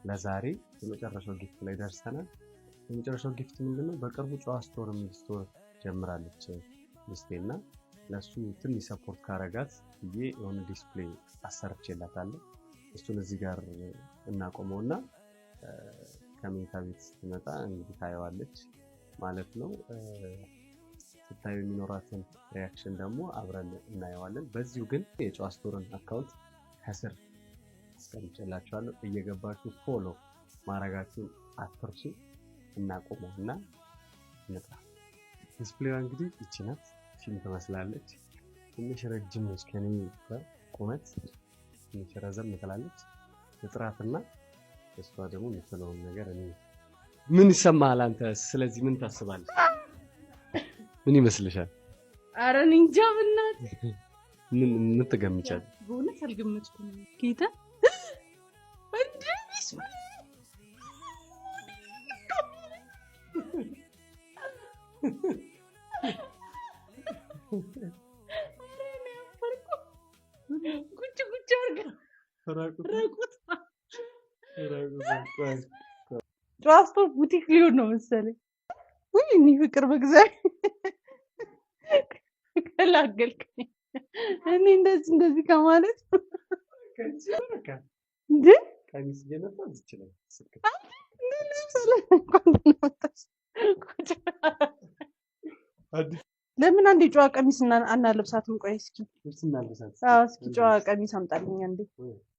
ለዛሬ የመጨረሻው ጊፍት ላይ ደርሰናል። የመጨረሻው ጊፍት ምንድነው? በቅርቡ ጨዋ ስቶር የሚል ስቶር ጀምራለች ሚስቴና ለሱ ትንሽ ሰፖርት ካረጋት ብዬ የሆነ ዲስፕሌይ አሰርቼላታለሁ። እሱን እዚህ ጋር እናቆመውና ከመኝታ ቤት ስትመጣ እንግዲህ ታየዋለች ማለት ነው። ስታዩ የሚኖራትን ሪያክሽን ደግሞ አብረን እናየዋለን። በዚሁ ግን የጨዋ ስቶርን አካውንት ከስር አስቀምጬላችኋለሁ። እየገባችሁ ፎሎ ማድረጋችሁን አትርሱ። እናቆመውና እንጣ ዲስፕሌይዋ እንግዲህ ይቺ ናት። ፊልም ትመስላለች። ትንሽ ረጅም ነች ከኔ ቁመት ትንሽ ረዘም ትላለች። ጥራትና እሷ ደግሞ የምትለውን ነገር እኔ ምን ይሰማሃል አንተ? ስለዚህ ምን ታስባለህ? ምን ይመስልሻል? ኧረ እኔ እንጃ በእናትህ ምን ትገምቻለሽ? በእውነት አልገመትኩም። ጌታ ጉጭ አድርጋ ጨዋ ስቶር ቡቲክ ሊሆን ነው መሰለኝ። ውይ እኔ ፍቅር በእግዚአብሔር ገላገልከኝ። እኔ እንደዚህ ከማለት እንዴ ቀሚስ እየነፋ ይችላል። ለምን አንዴ ጨዋ ቀሚስ አናለብሳትም? ቆይ እስኪ እናልብሳት። እስኪ ጨዋ ቀሚስ አምጣልኝ አንዴ።